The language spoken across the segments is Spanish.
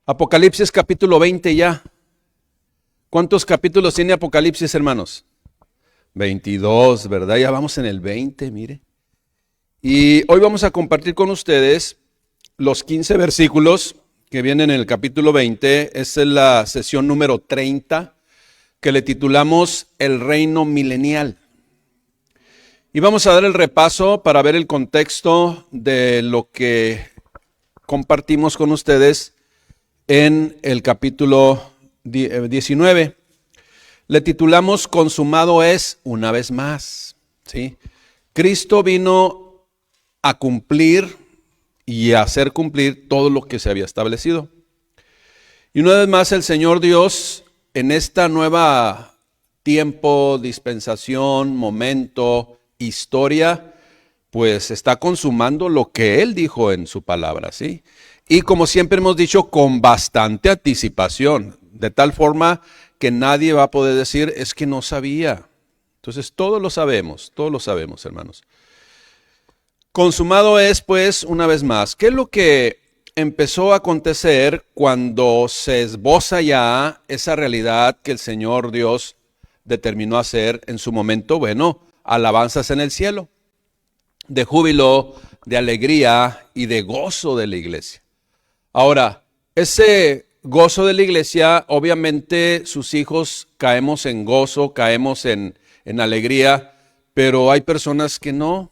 Apocalipsis capítulo 20 ya. ¿Cuántos capítulos tiene Apocalipsis, hermanos? 22, ¿verdad? Ya vamos en el 20, mire. Y hoy vamos a compartir con ustedes los 15 versículos que vienen en el capítulo 20. Esta es la sesión número 30 que le titulamos El Reino Milenial. Y vamos a dar el repaso para ver el contexto de lo que compartimos con ustedes en el capítulo 19. Le titulamos Consumado es una vez más. ¿Sí? Cristo vino a cumplir y a hacer cumplir todo lo que se había establecido. Y una vez más el Señor Dios en esta nueva tiempo, dispensación, momento, historia, pues está consumando lo que Él dijo en su palabra, ¿sí? Y como siempre hemos dicho, con bastante anticipación, de tal forma que nadie va a poder decir, es que no sabía. Entonces todos lo sabemos, hermanos. Consumado es, pues, una vez más. ¿Qué es lo que empezó a acontecer cuando se esboza ya esa realidad que el Señor Dios determinó hacer en su momento? Bueno, alabanzas en el cielo, de júbilo, de alegría y de gozo de la iglesia. Ahora, ese gozo de la iglesia, obviamente sus hijos caemos en gozo, caemos en alegría, pero hay personas que no.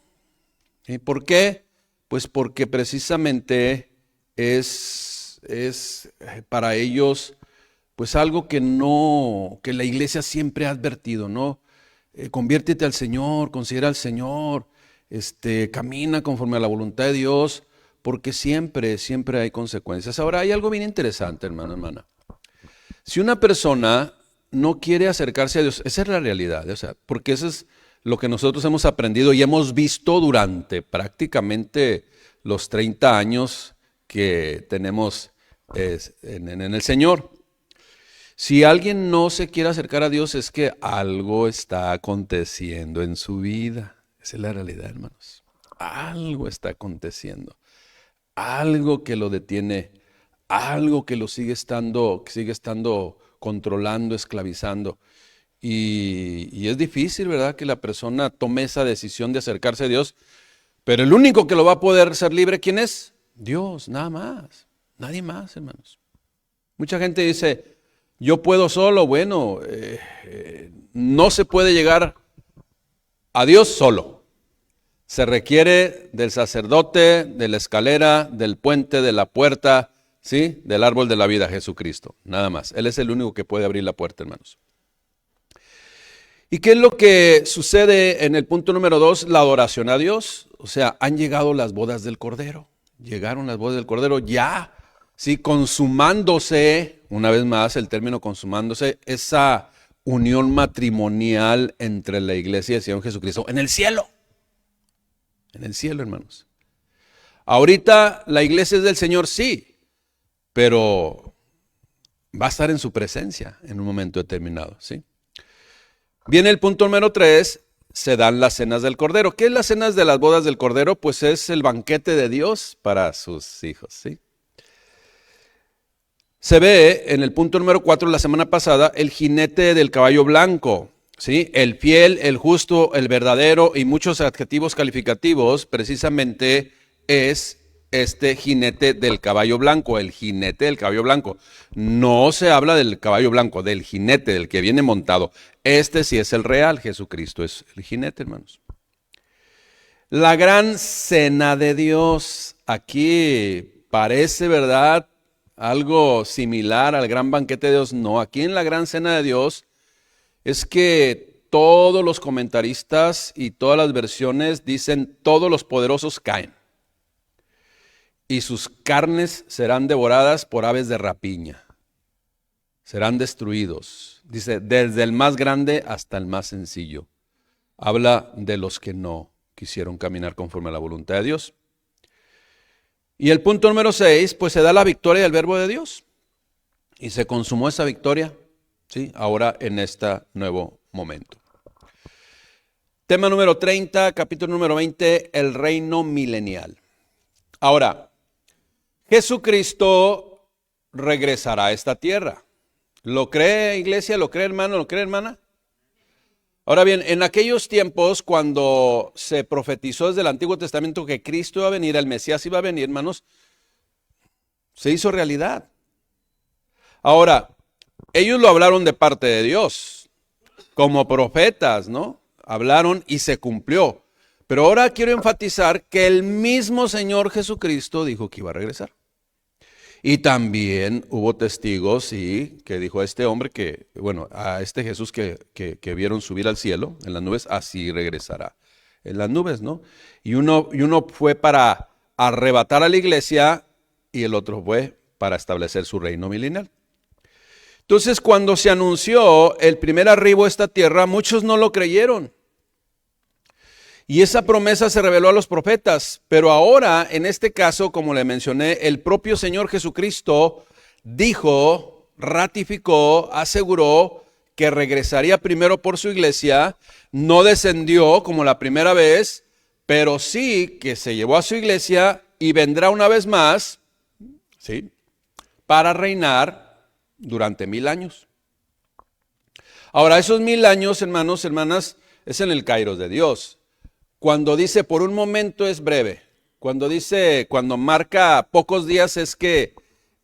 ¿Y por qué? Pues porque precisamente es para ellos pues algo que la iglesia siempre ha advertido, ¿no? Conviértete al Señor, considera al Señor, camina conforme a la voluntad de Dios, porque siempre hay consecuencias. Ahora, hay algo bien interesante, hermano, hermana. Si una persona no quiere acercarse a Dios, esa es la realidad, o sea, porque eso es lo que nosotros hemos aprendido y hemos visto durante prácticamente los 30 años que tenemos en el Señor. Si alguien no se quiere acercar a Dios, es que algo está aconteciendo en su vida. Esa es la realidad, hermanos. Algo está aconteciendo. Algo que lo detiene, algo que lo sigue estando controlando, esclavizando. Y es difícil, ¿verdad?, que la persona tome esa decisión de acercarse a Dios. Pero el único que lo va a poder ser libre, ¿quién es? Dios, nada más. Nadie más, hermanos. Mucha gente dice, yo puedo solo. Bueno, no se puede llegar a Dios solo. Se requiere del sacerdote, de la escalera, del puente, de la puerta, ¿sí? Del árbol de la vida, Jesucristo. Nada más. Él es el único que puede abrir la puerta, hermanos. ¿Y qué es lo que sucede en el punto número 2? La adoración a Dios. O sea, han llegado las bodas del Cordero. Llegaron las bodas del Cordero ya, sí, consumándose, una vez más el término consumándose, esa unión matrimonial entre la iglesia y el Señor Jesucristo en el cielo. En el cielo, hermanos. Ahorita la iglesia es del Señor, sí, pero va a estar en su presencia en un momento determinado, ¿sí? Viene el punto número 3, se dan las cenas del Cordero. ¿Qué es las cenas de las bodas del Cordero? Pues es el banquete de Dios para sus hijos, ¿sí? Se ve en el punto número 4 la semana pasada el jinete del caballo blanco, ¿sí? El fiel, el justo, el verdadero y muchos adjetivos calificativos precisamente es este jinete del caballo blanco, el jinete del caballo blanco. No se habla del caballo blanco, del jinete, del que viene montado. Este sí es el real, Jesucristo es el jinete, hermanos. La gran cena de Dios, aquí parece, ¿verdad?, algo similar al gran banquete de Dios. No, aquí en la gran cena de Dios es que todos los comentaristas y todas las versiones dicen todos los poderosos caen y sus carnes serán devoradas por aves de rapiña, serán destruidos. Dice, desde el más grande hasta el más sencillo. Habla de los que no quisieron caminar conforme a la voluntad de Dios. Y el punto número 6, pues se da la victoria del verbo de Dios. Y se consumó esa victoria, ¿sí?, ahora en este nuevo momento. Tema número 30, capítulo número 20, el reino milenial. Ahora, Jesucristo regresará a esta tierra. ¿Lo cree, iglesia? ¿Lo cree, hermano? ¿Lo cree, hermana? Ahora bien, en aquellos tiempos cuando se profetizó desde el Antiguo Testamento que Cristo iba a venir, el Mesías iba a venir, hermanos, se hizo realidad. Ahora, ellos lo hablaron de parte de Dios, como profetas, ¿no? Hablaron y se cumplió. Pero ahora quiero enfatizar que el mismo Señor Jesucristo dijo que iba a regresar. Y también hubo testigos, sí, que dijo a este hombre que, bueno, a este Jesús que vieron subir al cielo en las nubes, así regresará en las nubes, ¿no? Y uno fue para arrebatar a la iglesia y el otro fue para establecer su reino milenial. Entonces, cuando se anunció el primer arribo a esta tierra, muchos no lo creyeron. Y esa promesa se reveló a los profetas, pero ahora, en este caso, como le mencioné, el propio Señor Jesucristo dijo, ratificó, aseguró que regresaría primero por su iglesia, no descendió como la primera vez, pero sí que se llevó a su iglesia y vendrá una vez más, ¿sí?, para reinar durante 1000 años. Ahora, esos 1000 años, hermanos, hermanas, es en el kairos de Dios. Cuando dice por un momento es breve, cuando marca pocos días es que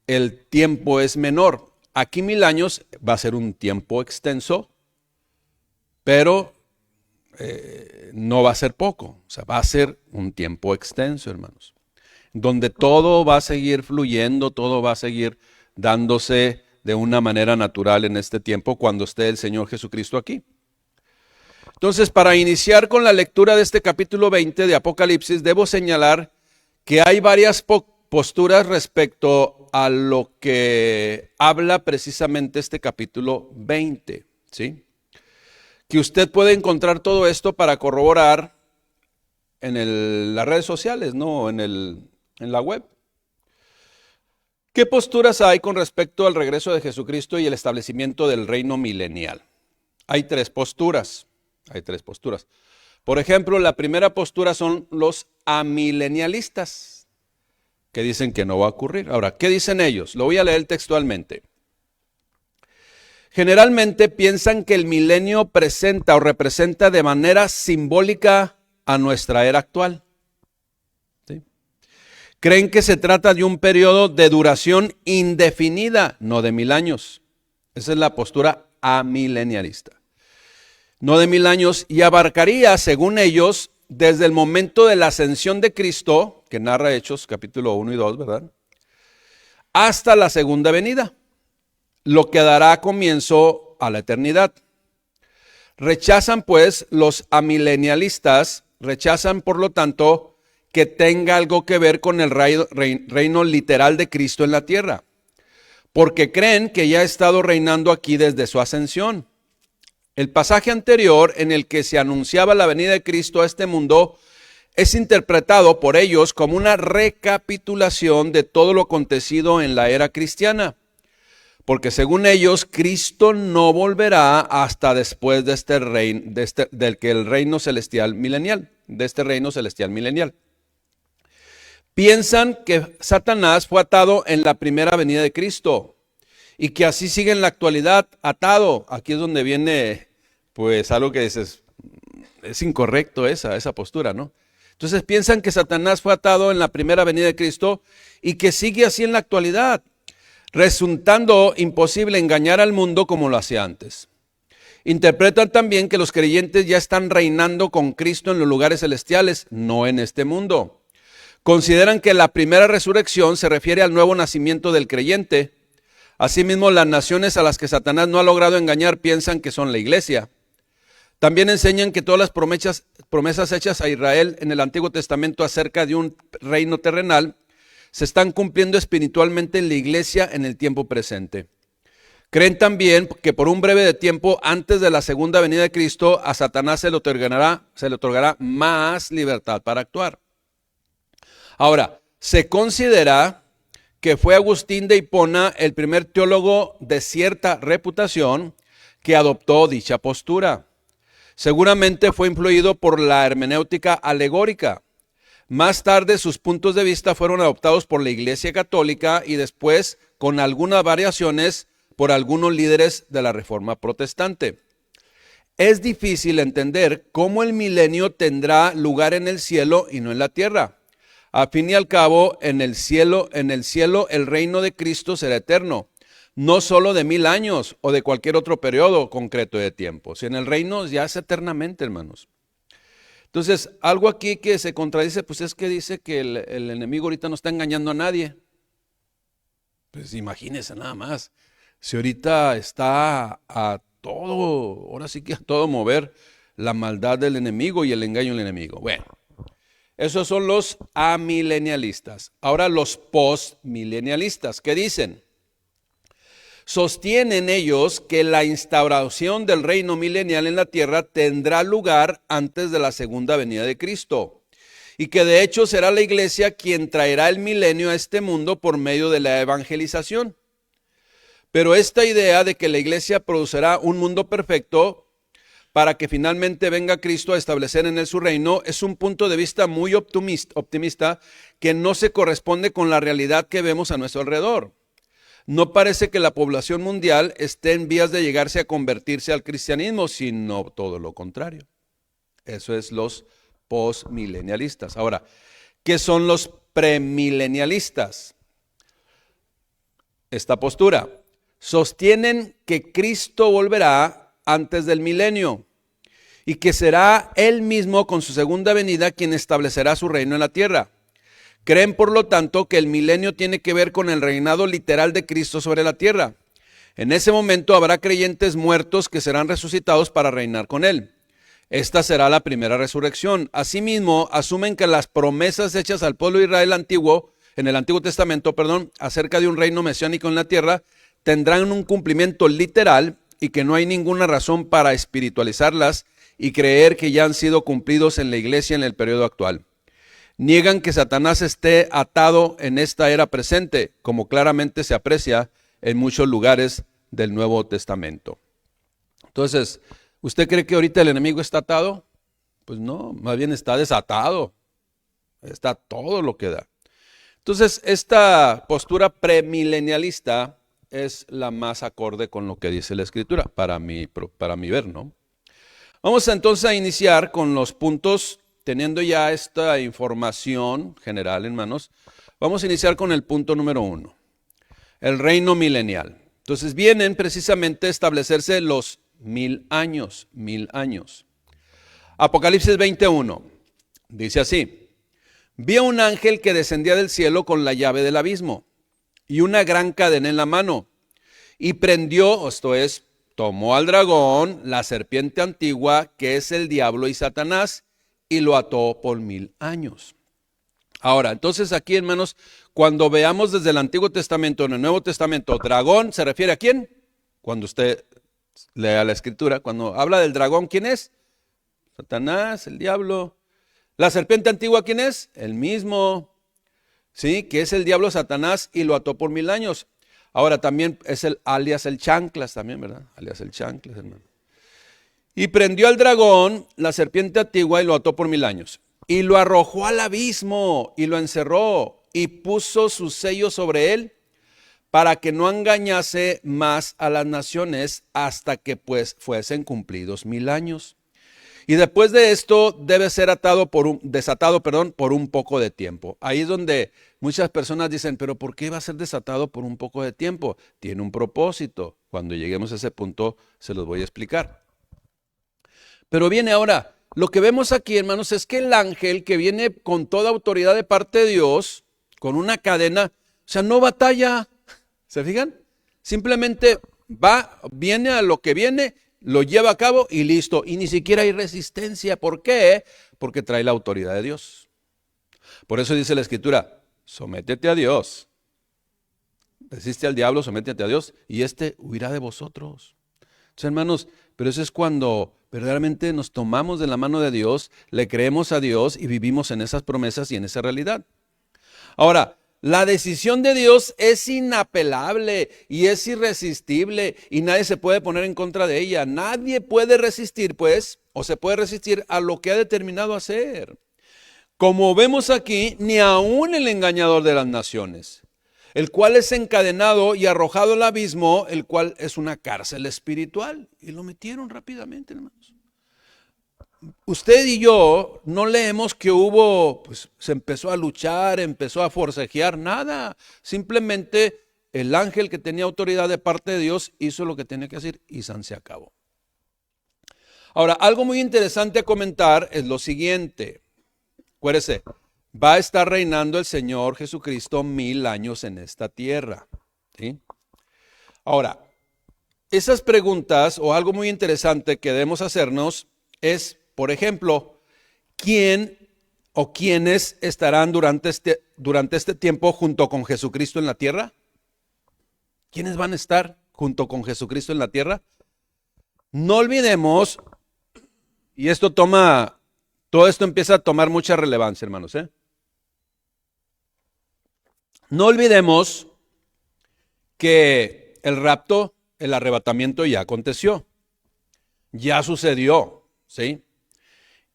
el tiempo es menor. Aquí 1000 años va a ser un tiempo extenso, pero no va a ser poco, o sea, va a ser un tiempo extenso, hermanos, donde todo va a seguir fluyendo, todo va a seguir dándose de una manera natural en este tiempo cuando esté el Señor Jesucristo aquí. Entonces, para iniciar con la lectura de este capítulo 20 de Apocalipsis, debo señalar que hay varias posturas respecto a lo que habla precisamente este capítulo 20, ¿sí? Que usted puede encontrar todo esto para corroborar en las redes sociales, ¿no? En la web. ¿Qué posturas hay con respecto al regreso de Jesucristo y el establecimiento del reino milenial? Hay tres posturas. Por ejemplo, la primera postura son los amilenialistas, que dicen que no va a ocurrir. Ahora, ¿qué dicen ellos? Lo voy a leer textualmente. Generalmente piensan que el milenio presenta o representa de manera simbólica a nuestra era actual. ¿Sí? Creen que se trata de un periodo de duración indefinida, no de 1000 años. Esa es la postura amilenialista. No de 1000 años, y abarcaría, según ellos, desde el momento de la ascensión de Cristo, que narra Hechos capítulo 1 y 2, ¿verdad?, hasta la segunda venida, lo que dará comienzo a la eternidad. Rechazan, pues, los amilenialistas, rechazan, por lo tanto, que tenga algo que ver con el reino literal de Cristo en la tierra, porque creen que ya ha estado reinando aquí desde su ascensión. El pasaje anterior en el que se anunciaba la venida de Cristo a este mundo es interpretado por ellos como una recapitulación de todo lo acontecido en la era cristiana, porque según ellos Cristo no volverá hasta después de este reino, del que el reino celestial milenial, de este reino celestial milenial. Piensan que Satanás fue atado en la primera venida de Cristo y que así sigue en la actualidad atado. Aquí es donde viene pues algo que dices, es incorrecto esa postura, ¿no? Entonces piensan que Satanás fue atado en la primera venida de Cristo y que sigue así en la actualidad, resultando imposible engañar al mundo como lo hacía antes. Interpretan también que los creyentes ya están reinando con Cristo en los lugares celestiales, no en este mundo. Consideran que la primera resurrección se refiere al nuevo nacimiento del creyente. Asimismo, las naciones a las que Satanás no ha logrado engañar piensan que son la iglesia. También enseñan que todas las promesas hechas a Israel en el Antiguo Testamento acerca de un reino terrenal se están cumpliendo espiritualmente en la iglesia en el tiempo presente. Creen también que por un breve tiempo antes de la segunda venida de Cristo a Satanás se le otorgará más libertad para actuar. Ahora, se considera que fue Agustín de Hipona el primer teólogo de cierta reputación que adoptó dicha postura. Seguramente fue influido por la hermenéutica alegórica. Más tarde sus puntos de vista fueron adoptados por la Iglesia Católica y después, con algunas variaciones, por algunos líderes de la Reforma Protestante. Es difícil entender cómo el milenio tendrá lugar en el cielo y no en la tierra. A fin y al cabo, en el cielo el reino de Cristo será eterno, no solo de 1000 años o de cualquier otro periodo concreto de tiempo. Si en el reino ya es eternamente, hermanos. Entonces, algo aquí que se contradice, pues es que dice que el enemigo ahorita no está engañando a nadie. Pues imagínense nada más. Si ahorita está a todo, ahora sí que a todo mover la maldad del enemigo y el engaño del enemigo. Bueno, esos son los amilenialistas. Ahora los postmilenialistas, ¿qué dicen? Sostienen ellos que la instauración del reino milenial en la tierra tendrá lugar antes de la segunda venida de Cristo y que de hecho será la iglesia quien traerá el milenio a este mundo por medio de la evangelización. Pero esta idea de que la iglesia producirá un mundo perfecto para que finalmente venga Cristo a establecer en él su reino es un punto de vista muy optimista que no se corresponde con la realidad que vemos a nuestro alrededor. No parece que la población mundial esté en vías de llegarse a convertirse al cristianismo, sino todo lo contrario. Eso es los postmilenialistas. Ahora, ¿qué son los premilenialistas? Esta postura. Sostienen que Cristo volverá antes del milenio y que será Él mismo con su segunda venida quien establecerá su reino en la tierra. Creen, por lo tanto, que el milenio tiene que ver con el reinado literal de Cristo sobre la tierra. En ese momento habrá creyentes muertos que serán resucitados para reinar con Él. Esta será la primera resurrección. Asimismo, asumen que las promesas hechas al pueblo de Israel antiguo, en el Antiguo Testamento, acerca de un reino mesiánico en la tierra, tendrán un cumplimiento literal y que no hay ninguna razón para espiritualizarlas y creer que ya han sido cumplidos en la iglesia en el periodo actual. Niegan que Satanás esté atado en esta era presente, como claramente se aprecia en muchos lugares del Nuevo Testamento. Entonces, ¿usted cree que ahorita el enemigo está atado? Pues no, más bien está desatado. Está todo lo que da. Entonces, esta postura premilenialista es la más acorde con lo que dice la Escritura, para mi ver, ¿no? Vamos entonces a iniciar con los puntos. Teniendo ya esta información general en manos, vamos a iniciar con el punto número 1, el reino milenial. Entonces vienen precisamente a establecerse los 1000 años, 1000 años. Apocalipsis 21, dice así: vi a un ángel que descendía del cielo con la llave del abismo y una gran cadena en la mano, y prendió, esto es, tomó al dragón, la serpiente antigua, que es el diablo y Satanás, y lo ató por 1000 años. Ahora, entonces aquí, hermanos, cuando veamos desde el Antiguo Testamento en el Nuevo Testamento, dragón, ¿se refiere a quién? Cuando usted lea la Escritura, cuando habla del dragón, ¿quién es? Satanás, el diablo. La serpiente antigua, ¿quién es? El mismo, ¿sí? Que es el diablo Satanás y lo ató por 1000 años. Ahora también es el alias el chanclas también, ¿verdad? Alias el chanclas, hermano. Y prendió al dragón, la serpiente antigua, y lo ató por 1000 años. Y lo arrojó al abismo y lo encerró y puso su sello sobre él para que no engañase más a las naciones hasta que pues fuesen cumplidos 1000 años. Y después de esto debe ser desatado por un poco de tiempo. Ahí es donde muchas personas dicen, pero ¿por qué va a ser desatado por un poco de tiempo? Tiene un propósito. Cuando lleguemos a ese punto se los voy a explicar. Pero viene ahora, lo que vemos aquí, hermanos, es que el ángel que viene con toda autoridad de parte de Dios, con una cadena, o sea, no batalla, ¿se fijan? Simplemente viene a lo que viene, lo lleva a cabo y listo. Y ni siquiera hay resistencia. ¿Por qué? Porque trae la autoridad de Dios. Por eso dice la Escritura, sométete a Dios. Resiste al diablo, sométete a Dios y éste huirá de vosotros. Entonces, hermanos, pero eso es cuando verdaderamente nos tomamos de la mano de Dios, le creemos a Dios y vivimos en esas promesas y en esa realidad. Ahora, la decisión de Dios es inapelable y es irresistible y nadie se puede poner en contra de ella. Nadie puede resistir, pues, o se puede resistir a lo que ha determinado hacer. Como vemos aquí, ni aun el engañador de las naciones, el cual es encadenado y arrojado al abismo, el cual es una cárcel espiritual. Y lo metieron rápidamente, hermanos. Usted y yo no leemos que hubo, pues se empezó a luchar, empezó a forcejear, nada. Simplemente el ángel que tenía autoridad de parte de Dios hizo lo que tenía que hacer y se acabó. Ahora, algo muy interesante a comentar es lo siguiente. Acuérdese, va a estar reinando el Señor Jesucristo 1000 años en esta tierra, ¿sí? Ahora, esas preguntas o algo muy interesante que debemos hacernos es, por ejemplo, ¿quién o quiénes estarán durante este tiempo junto con Jesucristo en la tierra? ¿Quiénes van a estar junto con Jesucristo en la tierra? No olvidemos, y todo esto empieza a tomar mucha relevancia, hermanos, ¿eh? No olvidemos que el rapto, el arrebatamiento ya aconteció, ya sucedió, ¿sí?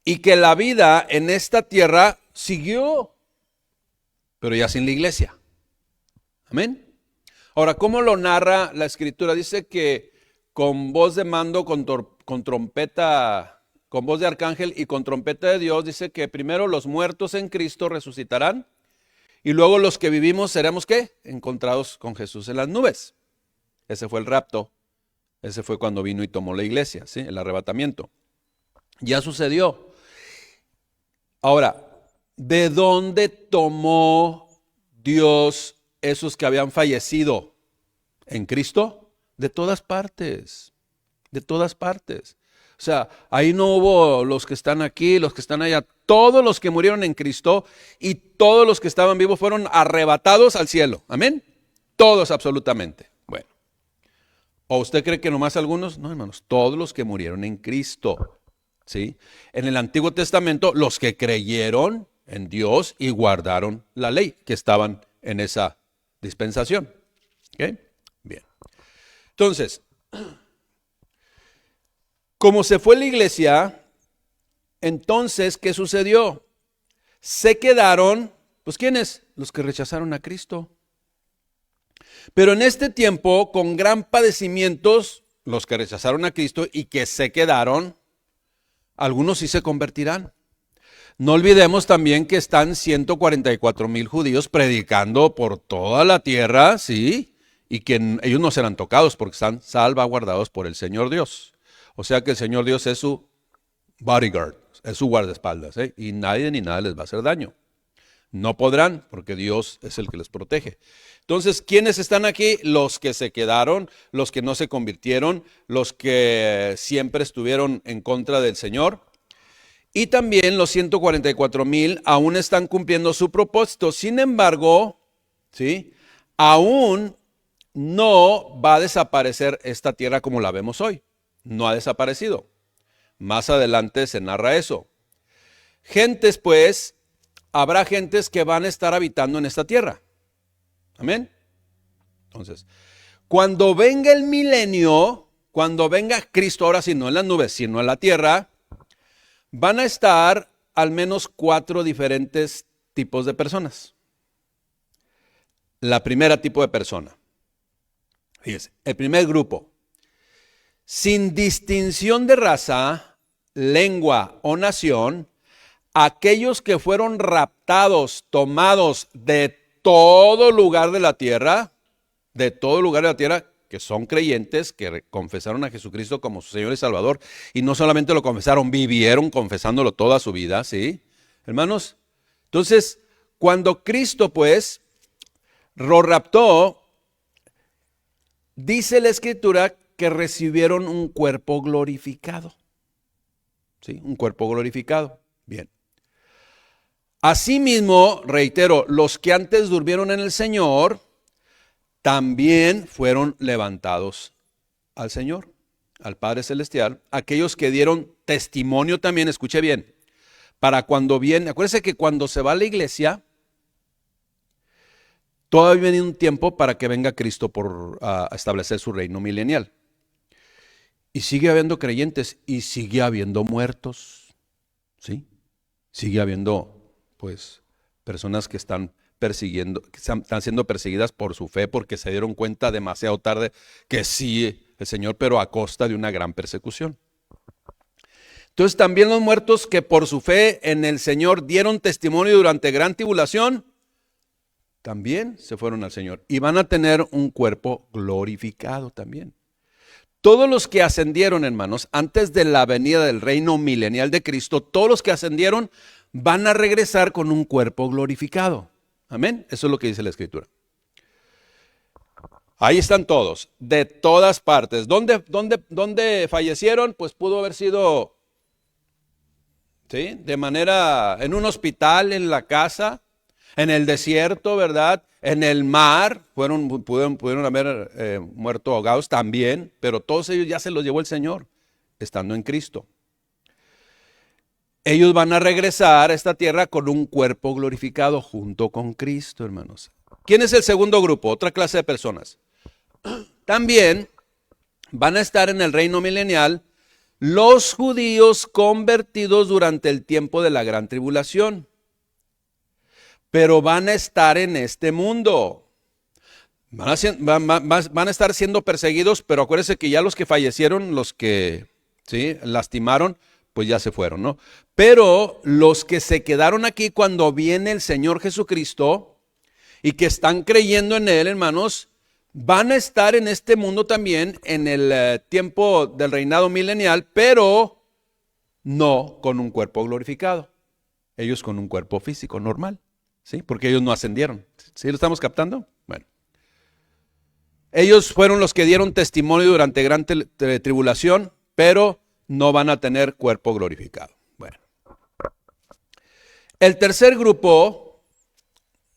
Y que la vida en esta tierra siguió, pero ya sin la iglesia. Amén. Ahora, ¿cómo lo narra la Escritura? Dice que con voz de mando, con trompeta, con voz de arcángel y con trompeta de Dios, dice que primero los muertos en Cristo resucitarán y luego los que vivimos seremos, ¿qué? Encontrados con Jesús en las nubes. Ese fue el rapto. Ese fue cuando vino y tomó la iglesia, ¿sí? El arrebatamiento. Ya sucedió. Ahora, ¿de dónde tomó Dios esos que habían fallecido en Cristo? De todas partes, de todas partes. O sea, ahí no hubo los que están aquí, los que están allá. Todos los que murieron en Cristo y todos los que estaban vivos fueron arrebatados al cielo. Amén. Todos absolutamente. Bueno. ¿O usted cree que nomás algunos? No, hermanos, todos los que murieron en Cristo. ¿Sí? En el Antiguo Testamento, los que creyeron en Dios y guardaron la ley, que estaban en esa dispensación. ¿Ok? Bien. Entonces, como se fue la iglesia, entonces, ¿qué sucedió? Se quedaron, pues ¿quiénes? Los que rechazaron a Cristo. Pero en este tiempo, con gran padecimientos, los que rechazaron a Cristo y que se quedaron, algunos sí se convertirán. No olvidemos también que están 144,000 judíos predicando por toda la tierra, ¿sí? Y que ellos no serán tocados porque están salvaguardados por el Señor Dios. O sea que el Señor Dios es su bodyguard, es su guardaespaldas, ¿eh? Y nadie ni nada les va a hacer daño. No podrán porque Dios es el que les protege. Entonces, ¿quiénes están aquí? Los que se quedaron, los que no se convirtieron, los que siempre estuvieron en contra del Señor. Y también los 144,000 aún están cumpliendo su propósito. Sin embargo, ¿sí? Aún no va a desaparecer esta tierra como la vemos hoy. No ha desaparecido. Más adelante se narra eso. Gentes, pues, habrá gentes que van a estar habitando en esta tierra. Amén. Entonces, cuando venga el milenio, cuando venga Cristo, ahora sí, no en las nubes, sino en la tierra, van a estar al menos 4 diferentes tipos de personas. La primera tipo de persona. Fíjese, el primer grupo. Sin distinción de raza, lengua o nación, aquellos que fueron raptados, tomados de todo lugar de la tierra, que son creyentes, que confesaron a Jesucristo como su Señor y Salvador, y no solamente lo confesaron, vivieron confesándolo toda su vida, ¿sí? Hermanos, entonces, cuando Cristo, pues, lo raptó, dice la Escritura que recibieron un cuerpo glorificado, ¿sí? Un cuerpo glorificado, bien. Asimismo, reitero, los que antes durmieron en el Señor también fueron levantados al Señor, al Padre Celestial. Aquellos que dieron testimonio también, escuche bien, para cuando viene, acuérdense que cuando se va a la iglesia, todavía viene un tiempo para que venga Cristo por establecer su reino milenial. Y sigue habiendo creyentes y sigue habiendo muertos, ¿sí? Sigue habiendo pues, personas que están persiguiendo, que están siendo perseguidas por su fe porque se dieron cuenta demasiado tarde que sí, el Señor, pero a costa de una gran persecución. Entonces también los muertos que por su fe en el Señor dieron testimonio durante gran tribulación, también se fueron al Señor y van a tener un cuerpo glorificado también. Todos los que ascendieron, hermanos, antes de la venida del reino milenial de Cristo, todos los que ascendieron van a regresar con un cuerpo glorificado. Amén. Eso es lo que dice la Escritura. Ahí están todos, de todas partes. ¿Dónde fallecieron? Pues pudo haber sido, ¿sí?, de manera, en un hospital, en la casa, en el desierto, ¿verdad? En el mar, pudieron haber muerto ahogados también, pero todos ellos ya se los llevó el Señor, estando en Cristo. Ellos van a regresar a esta tierra con un cuerpo glorificado junto con Cristo, hermanos. ¿Quién es el segundo grupo? Otra clase de personas. También van a estar en el reino milenial los judíos convertidos durante el tiempo de la gran tribulación. Pero van a estar en este mundo. Van a estar siendo perseguidos, pero acuérdense que ya los que fallecieron, los que, ¿sí?, lastimaron, pues ya se fueron, ¿no? Pero los que se quedaron aquí cuando viene el Señor Jesucristo y que están creyendo en Él, hermanos, van a estar en este mundo también en el tiempo del reinado milenial, pero no con un cuerpo glorificado. Ellos con un cuerpo físico normal, ¿sí? Porque ellos no ascendieron. ¿Sí lo estamos captando? Bueno. Ellos fueron los que dieron testimonio durante gran tribulación, pero no van a tener cuerpo glorificado. Bueno. El tercer grupo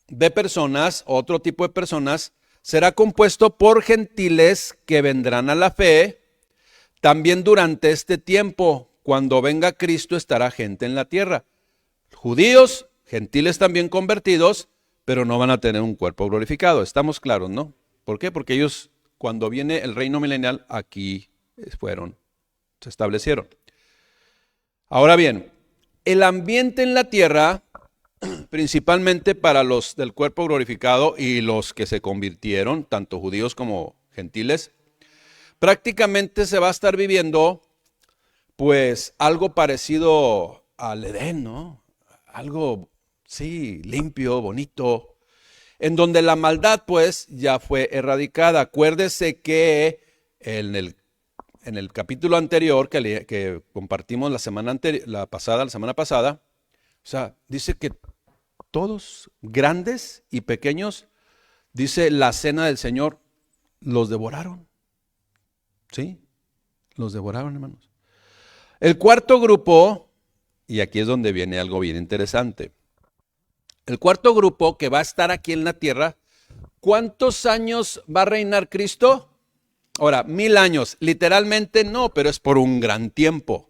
de personas, otro tipo de personas, será compuesto por gentiles que vendrán a la fe. También durante este tiempo, cuando venga Cristo, estará gente en la tierra. Judíos, gentiles también convertidos, pero no van a tener un cuerpo glorificado. Estamos claros, ¿no? ¿Por qué? Porque ellos, cuando viene el reino milenial, aquí se establecieron. Ahora bien, el ambiente en la tierra, principalmente para los del cuerpo glorificado y los que se convirtieron, tanto judíos como gentiles, prácticamente se va a estar viviendo pues algo parecido al Edén, ¿no? Algo, sí, limpio, bonito, en donde la maldad pues ya fue erradicada. Acuérdese que en el capítulo anterior que compartimos la semana pasada, o sea, dice que todos, grandes y pequeños, dice la cena del Señor, los devoraron. ¿Sí? Los devoraron, hermanos. El cuarto grupo, y aquí es donde viene algo bien interesante. El cuarto grupo que va a estar aquí en la tierra, ¿cuántos años va a reinar Cristo? Ahora, 1000 años, literalmente no, pero es por un gran tiempo.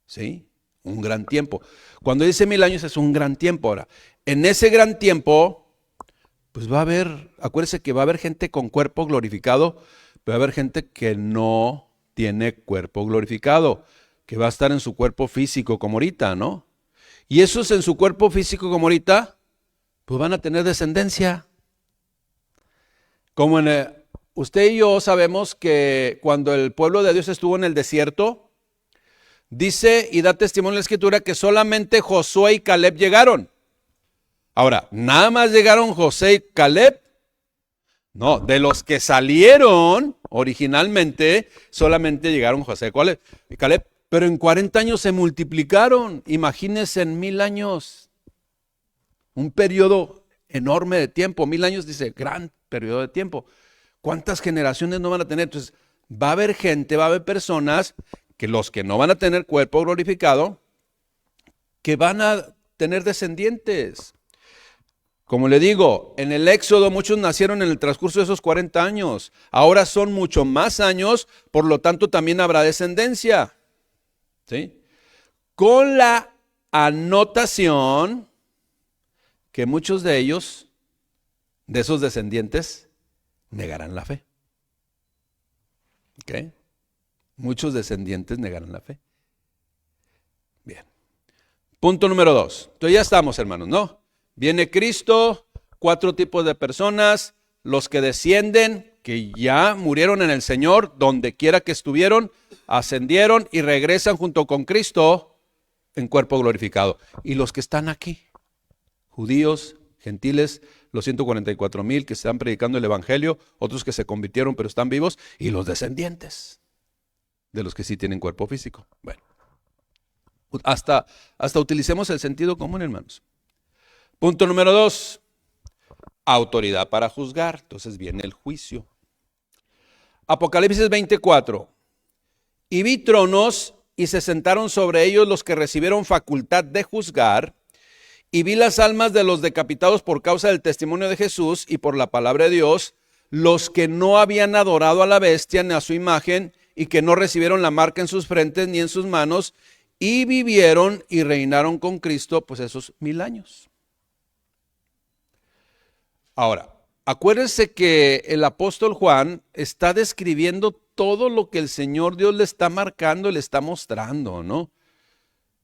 ¿Sí? Un gran tiempo. Cuando dice 1000 años es un gran tiempo. Ahora, en ese gran tiempo, pues va a haber, acuérdense que va a haber gente con cuerpo glorificado, pero va a haber gente que no tiene cuerpo glorificado, que va a estar en su cuerpo físico como ahorita, ¿no? Y esos en su cuerpo físico como ahorita, pues van a tener descendencia. Como usted y yo sabemos que cuando el pueblo de Dios estuvo en el desierto, dice y da testimonio en la Escritura que solamente Josué y Caleb llegaron. Ahora, ¿nada más llegaron Josué y Caleb? No, de los que salieron originalmente, solamente llegaron Josué y Caleb. Pero en 40 años se multiplicaron. Imagínense en 1000 años. Un periodo enorme de tiempo. 1000 años dice, gran periodo de tiempo. ¿Cuántas generaciones no van a tener? Entonces, va a haber gente, va a haber personas que los que no van a tener cuerpo glorificado, que van a tener descendientes. Como le digo, en el Éxodo muchos nacieron en el transcurso de esos 40 años. Ahora son mucho más años, por lo tanto también habrá descendencia. ¿Sí? Con la anotación que muchos de ellos, de esos descendientes, negarán la fe. ¿Ok? Muchos descendientes negarán la fe. Bien. Punto número 2. Entonces ya estamos, hermanos, ¿no? Viene Cristo, 4 tipos de personas, los que descienden, que ya murieron en el Señor, donde quiera que estuvieron, ascendieron y regresan junto con Cristo en cuerpo glorificado. Y los que están aquí, judíos, gentiles, los 144,000 que están predicando el evangelio, otros que se convirtieron pero están vivos, y los descendientes de los que sí tienen cuerpo físico. Bueno, hasta utilicemos el sentido común, hermanos. Punto número 2, autoridad para juzgar. Entonces viene el juicio. Apocalipsis 24. Y vi tronos y se sentaron sobre ellos los que recibieron facultad de juzgar. Y vi las almas de los decapitados por causa del testimonio de Jesús y por la palabra de Dios, los que no habían adorado a la bestia ni a su imagen y que no recibieron la marca en sus frentes ni en sus manos, y vivieron y reinaron con Cristo pues esos 1000 años. Ahora, acuérdense que el apóstol Juan está describiendo todo lo que el Señor Dios le está marcando, le está mostrando, ¿no?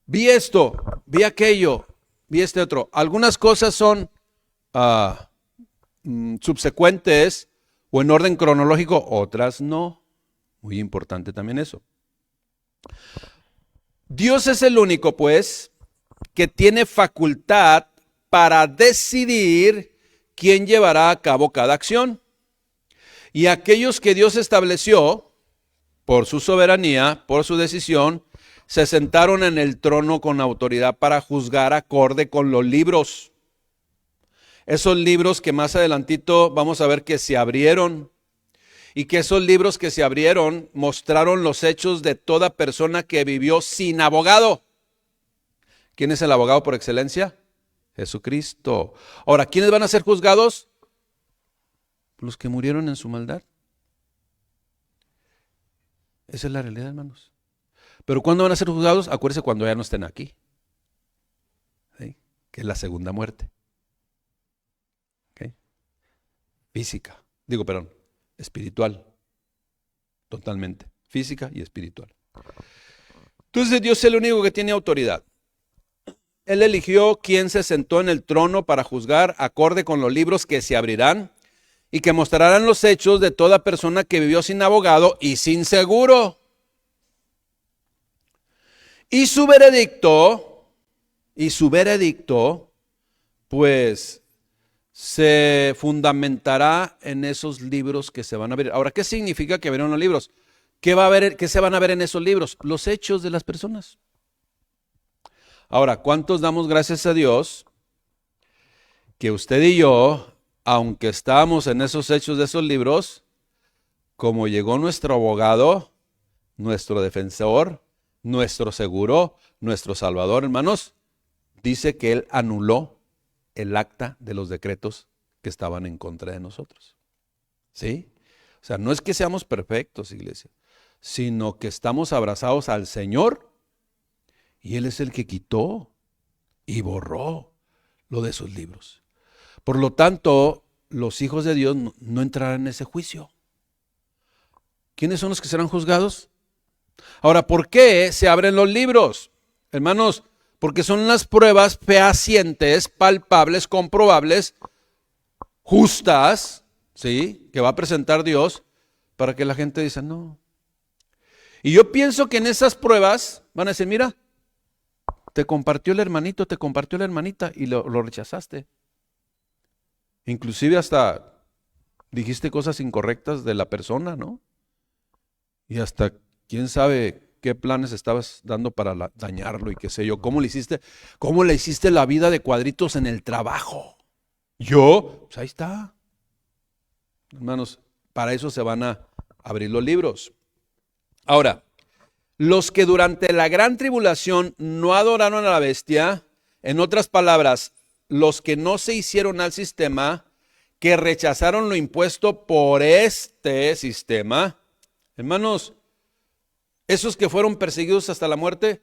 Vi esto, vi aquello, vi este otro. Algunas cosas son subsecuentes o en orden cronológico, otras no. Muy importante también eso. Dios es el único, pues, que tiene facultad para decidir quién llevará a cabo cada acción. Y aquellos que Dios estableció, por su soberanía, por su decisión, se sentaron en el trono con autoridad para juzgar acorde con los libros. Esos libros que más adelantito vamos a ver que se abrieron. Y que esos libros que se abrieron mostraron los hechos de toda persona que vivió sin abogado. ¿Quién es el abogado por excelencia? Jesucristo. Ahora, ¿quiénes van a ser juzgados? Los que murieron en su maldad. Esa es la realidad, hermanos. Pero ¿cuándo van a ser juzgados? Acuérdense cuando ya no estén aquí. ¿Sí? Que es la segunda muerte. ¿Okay? Física. Espiritual. Totalmente. Física y espiritual. Entonces Dios es el único que tiene autoridad. Él eligió quien se sentó en el trono para juzgar acorde con los libros que se abrirán y que mostrarán los hechos de toda persona que vivió sin abogado y sin seguro. Y su veredicto, pues se fundamentará en esos libros que se van a abrir. Ahora, ¿qué significa que abrieron los libros? ¿Qué se van a ver en esos libros? Los hechos de las personas. Ahora, ¿cuántos damos gracias a Dios que usted y yo, aunque estábamos en esos hechos de esos libros, como llegó nuestro abogado, nuestro defensor, nuestro seguro, nuestro salvador, hermanos, dice que Él anuló el acta de los decretos que estaban en contra de nosotros? ¿Sí? O sea, no es que seamos perfectos, iglesia, sino que estamos abrazados al Señor y Él es el que quitó y borró lo de esos libros. Por lo tanto, los hijos de Dios no entrarán en ese juicio. ¿Quiénes son los que serán juzgados? Ahora, ¿por qué se abren los libros? Hermanos, porque son las pruebas fehacientes, palpables, comprobables, justas, ¿sí? Que va a presentar Dios para que la gente diga no. Y yo pienso que en esas pruebas van a decir, mira, te compartió el hermanito, te compartió la hermanita y lo rechazaste. Inclusive hasta dijiste cosas incorrectas de la persona, ¿no? Y hasta quién sabe qué planes estabas dando para dañarlo y qué sé yo. ¿Cómo le hiciste la vida de cuadritos en el trabajo? ¿Yo? Pues ahí está. Hermanos, para eso se van a abrir los libros. Ahora, los que durante la gran tribulación no adoraron a la bestia, en otras palabras, los que no se hicieron al sistema, que rechazaron lo impuesto por este sistema, hermanos, esos que fueron perseguidos hasta la muerte,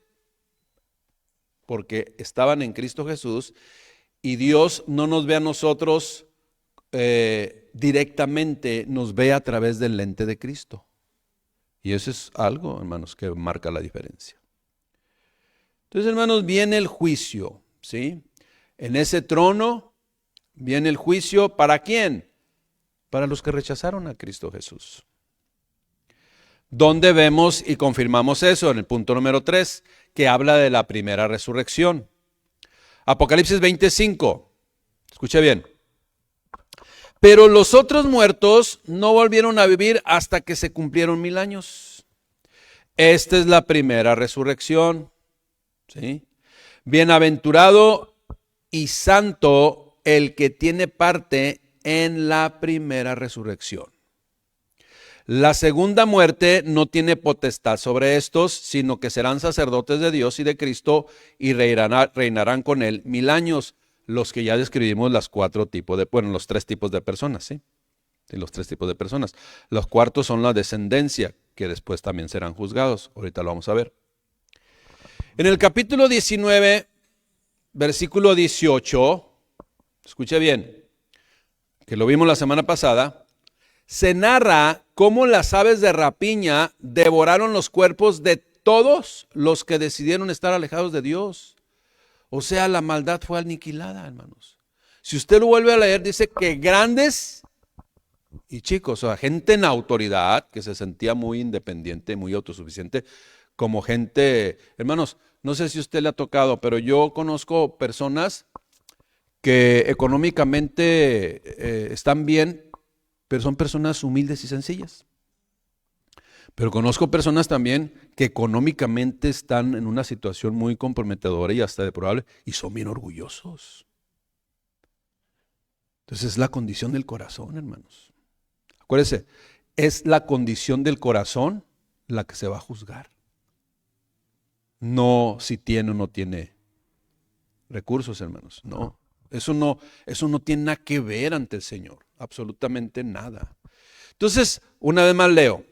porque estaban en Cristo Jesús, y Dios no nos ve a nosotros directamente, nos ve a través del lente de Cristo. Y eso es algo, hermanos, que marca la diferencia. Entonces, hermanos, viene el juicio, ¿sí? En ese trono viene el juicio, ¿para quién? Para los que rechazaron a Cristo Jesús. ¿Dónde vemos y confirmamos eso? En el punto número 3, que habla de la primera resurrección. Apocalipsis 25. Escuche bien. Pero los otros muertos no volvieron a vivir hasta que se cumplieron 1000 años. Esta es la primera resurrección. ¿Sí? Bienaventurado y santo el que tiene parte en la primera resurrección. La segunda muerte no tiene potestad sobre estos, sino que serán sacerdotes de Dios y de Cristo y reinarán con él 1000 años. Los que ya describimos los 3 tipos de personas, ¿sí? Sí, los 3 tipos de personas. Los cuartos son la descendencia, que después también serán juzgados. Ahorita lo vamos a ver. En el capítulo 19, versículo 18, escuche bien, que lo vimos la semana pasada, se narra cómo las aves de rapiña devoraron los cuerpos de todos los que decidieron estar alejados de Dios. O sea, la maldad fue aniquilada, hermanos. Si usted lo vuelve a leer, dice que grandes y chicos, o sea, gente en autoridad, que se sentía muy independiente, muy autosuficiente, como gente, hermanos, no sé si a usted le ha tocado, pero yo conozco personas que económicamente están bien, pero son personas humildes y sencillas. Pero conozco personas también que económicamente están en una situación muy comprometedora y hasta deplorable y son bien orgullosos. Entonces es la condición del corazón, hermanos. Acuérdense, es la condición del corazón la que se va a juzgar. No si tiene o no tiene recursos, hermanos. No, eso no tiene nada que ver ante el Señor. Absolutamente nada. Entonces, una vez más leo.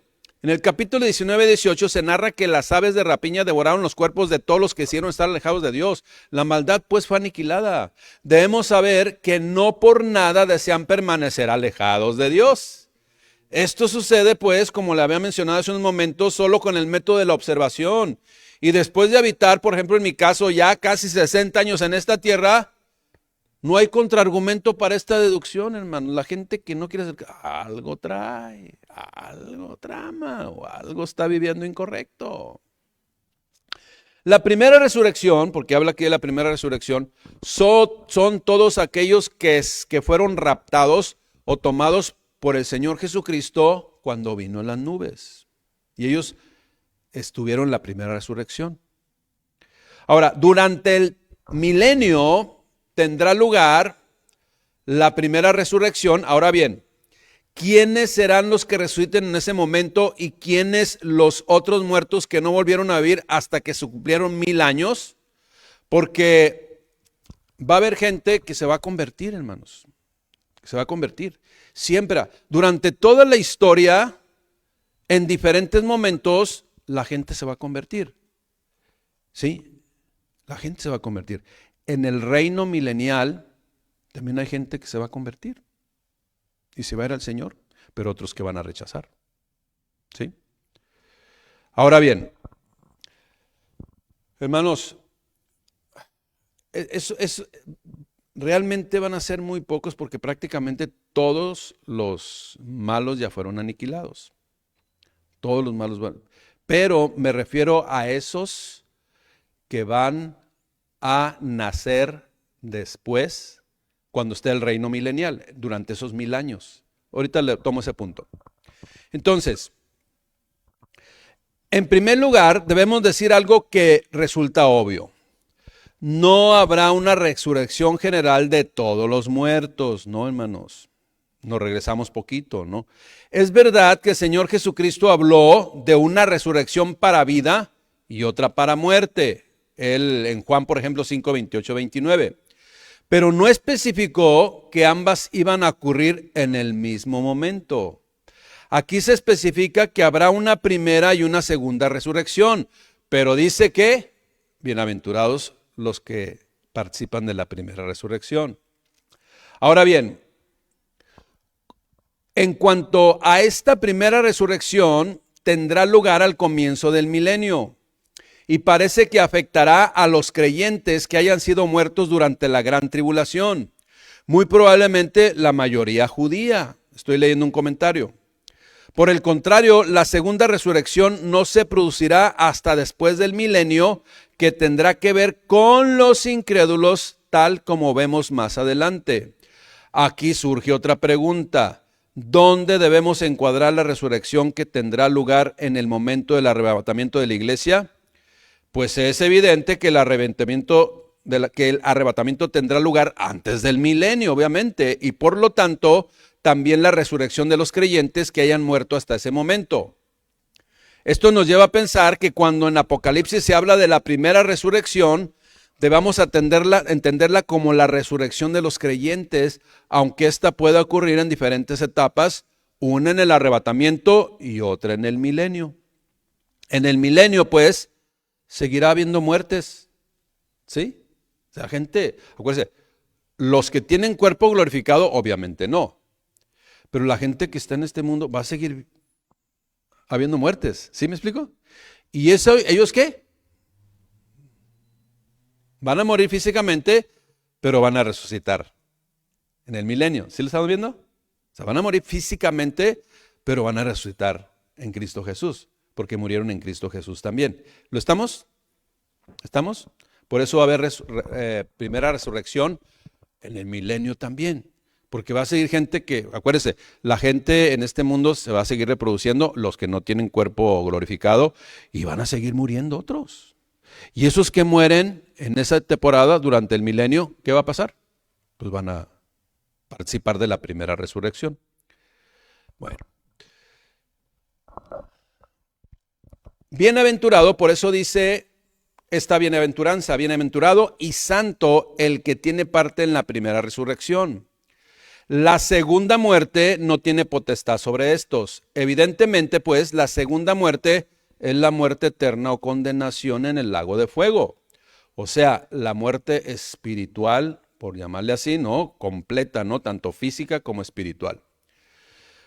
En el capítulo 19-18 se narra que las aves de rapiña devoraron los cuerpos de todos los que hicieron estar alejados de Dios. La maldad pues fue aniquilada. Debemos saber que no por nada desean permanecer alejados de Dios. Esto sucede pues, como le había mencionado hace unos momentos, solo con el método de la observación. Y después de habitar, por ejemplo en mi caso, ya casi 60 años en esta tierra, no hay contraargumento para esta deducción, hermano. La gente que no quiere hacer, algo trae, algo trama o algo está viviendo incorrecto. La primera resurrección, porque habla aquí de la primera resurrección, son todos aquellos que fueron raptados o tomados por el Señor Jesucristo cuando vino en las nubes. Y ellos estuvieron en la primera resurrección. Ahora, durante el milenio tendrá lugar la primera resurrección. Ahora bien, ¿quiénes serán los que resuciten en ese momento y quiénes los otros muertos que no volvieron a vivir hasta que se cumplieron 1000 años? Porque va a haber gente que se va a convertir, hermanos. Que se va a convertir. Siempre, durante toda la historia, en diferentes momentos, la gente se va a convertir. ¿Sí? La gente se va a convertir. En el reino milenial también hay gente que se va a convertir y se va a ir al Señor, pero otros que van a rechazar. ¿Sí? Ahora bien, hermanos, realmente van a ser muy pocos porque prácticamente todos los malos ya fueron aniquilados. Todos los malos van. Pero me refiero a esos que van a nacer después, cuando esté el reino milenial, durante esos 1000 años. Ahorita le tomo ese punto. Entonces, en primer lugar, debemos decir algo que resulta obvio. No habrá una resurrección general de todos los muertos, ¿no, hermanos? Nos regresamos poquito, ¿no? Es verdad que el Señor Jesucristo habló de una resurrección para vida y otra para muerte. Él en Juan, por ejemplo, 5, 28, 29. Pero no especificó que ambas iban a ocurrir en el mismo momento. Aquí se especifica que habrá una primera y una segunda resurrección, pero dice que bienaventurados los que participan de la primera resurrección. Ahora bien, en cuanto a esta primera resurrección, tendrá lugar al comienzo del milenio. y parece que afectará a los creyentes que hayan sido muertos durante la gran tribulación. Muy probablemente la mayoría judía. Estoy leyendo un comentario. Por el contrario, la segunda resurrección no se producirá hasta después del milenio, que tendrá que ver con los incrédulos, tal como vemos más adelante. Aquí surge otra pregunta. ¿Dónde debemos encuadrar la resurrección que tendrá lugar en el momento del arrebatamiento de la iglesia? Pues es evidente que el arrebatamiento tendrá lugar antes del milenio, obviamente, y por lo tanto también la resurrección de los creyentes que hayan muerto hasta ese momento. Esto nos lleva a pensar que cuando en Apocalipsis se habla de la primera resurrección, debamos entenderla como la resurrección de los creyentes, aunque esta pueda ocurrir en diferentes etapas, una en el arrebatamiento y otra en el milenio. En el milenio, pues, seguirá habiendo muertes, ¿sí? O sea, gente, acuérdense, los que tienen cuerpo glorificado, obviamente no, pero la gente que está en este mundo va a seguir habiendo muertes, ¿sí me explico? ¿Y eso, ellos qué? Van a morir físicamente, pero van a resucitar en el milenio. ¿Sí lo estamos viendo? O sea, van a morir físicamente, pero van a resucitar en Cristo Jesús, porque murieron en Cristo Jesús también. ¿Lo estamos? ¿Estamos? Por eso va a haber primera resurrección en el milenio también. Porque va a seguir gente que, acuérdense, la gente en este mundo se va a seguir reproduciendo, los que no tienen cuerpo glorificado, y van a seguir muriendo otros. Y esos que mueren en esa temporada durante el milenio, ¿qué va a pasar? Pues van a participar de la primera resurrección. Bueno. Bienaventurado, por eso dice esta bienaventuranza, bienaventurado y santo el que tiene parte en la primera resurrección. La segunda muerte no tiene potestad sobre estos. Evidentemente, pues, la segunda muerte es la muerte eterna o condenación en el lago de fuego. O sea, la muerte espiritual, por llamarle así, ¿no? Completa, ¿no? Tanto física como espiritual.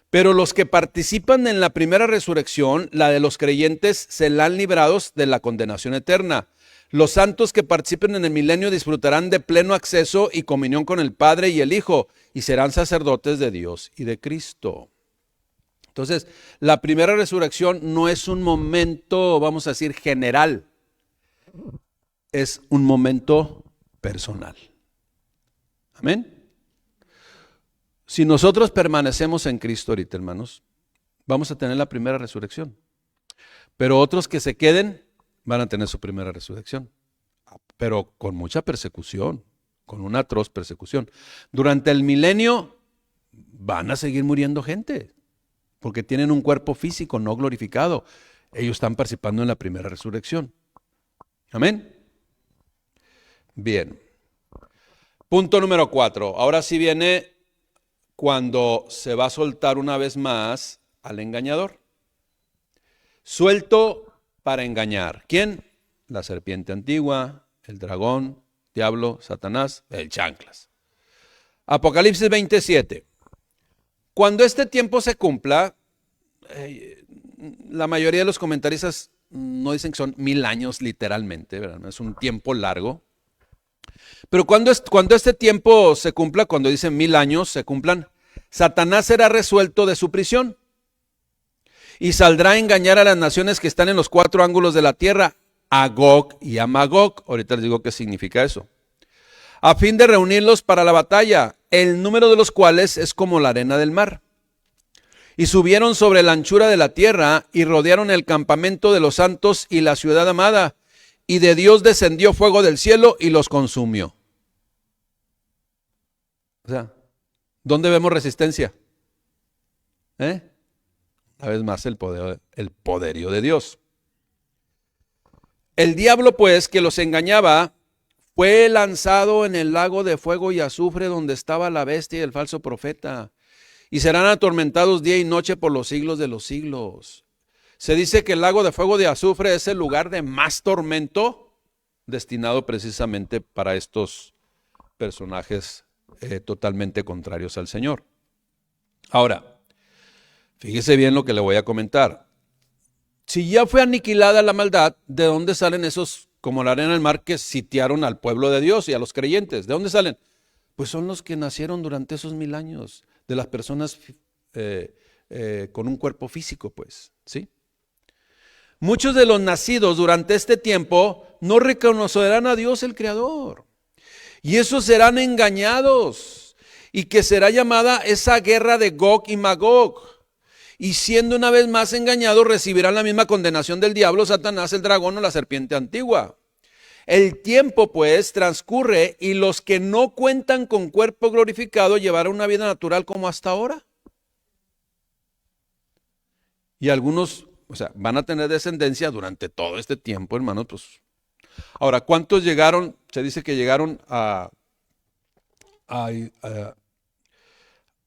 Pero los que participan en la primera resurrección, la de los creyentes, serán librados de la condenación eterna. Los santos que participen en el milenio disfrutarán de pleno acceso y comunión con el Padre y el Hijo, y serán sacerdotes de Dios y de Cristo. Entonces, la primera resurrección no es un momento, vamos a decir, general. Es un momento personal. Amén. Si nosotros permanecemos en Cristo ahorita, hermanos, vamos a tener la primera resurrección. Pero otros que se queden van a tener su primera resurrección. Pero con mucha persecución, con una atroz persecución. Durante el milenio van a seguir muriendo gente, porque tienen un cuerpo físico no glorificado. Ellos están participando en la primera resurrección. Amén. Bien. Punto número 4. Ahora sí viene cuando se va a soltar una vez más al engañador. Suelto para engañar. ¿Quién? La serpiente antigua, el dragón, diablo, Satanás, el chanclas. Apocalipsis 27. Cuando este tiempo se cumpla, la mayoría de los comentaristas no dicen que son 1000 años literalmente, ¿verdad? Es un tiempo largo. Pero cuando este tiempo se cumpla, cuando dicen 1000 años se cumplan, Satanás será resuelto de su prisión y saldrá a engañar a las naciones que están en los 4 ángulos de la tierra, a Gog y a Magog. Ahorita les digo qué significa eso. A fin de reunirlos para la batalla, el número de los cuales es como la arena del mar. Y subieron sobre la anchura de la tierra y rodearon el campamento de los santos y la ciudad amada. Y de Dios descendió fuego del cielo y los consumió. O sea, ¿dónde vemos resistencia? Una vez más el poderío de Dios. El diablo, pues, que los engañaba, fue lanzado en el lago de fuego y azufre donde estaba la bestia y el falso profeta. Y serán atormentados día y noche por los siglos de los siglos. Se dice que el lago de fuego de azufre es el lugar de más tormento destinado precisamente para estos personajes totalmente contrarios al Señor. Ahora, fíjese bien lo que le voy a comentar. Si ya fue aniquilada la maldad, ¿de dónde salen esos, como la arena del mar, que sitiaron al pueblo de Dios y a los creyentes? ¿De dónde salen? Pues son los que nacieron durante esos 1000 años, de las personas con un cuerpo físico, pues, ¿sí? Muchos de los nacidos durante este tiempo no reconocerán a Dios el Creador. Y esos serán engañados. Y que será llamada esa guerra de Gog y Magog. Y siendo una vez más engañados, recibirán la misma condenación del diablo, Satanás, el dragón o la serpiente antigua. El tiempo pues transcurre y los que no cuentan con cuerpo glorificado llevarán una vida natural como hasta ahora. Y algunos, van a tener descendencia durante todo este tiempo, hermanos. Pues. Ahora, ¿cuántos llegaron? Se dice que llegaron a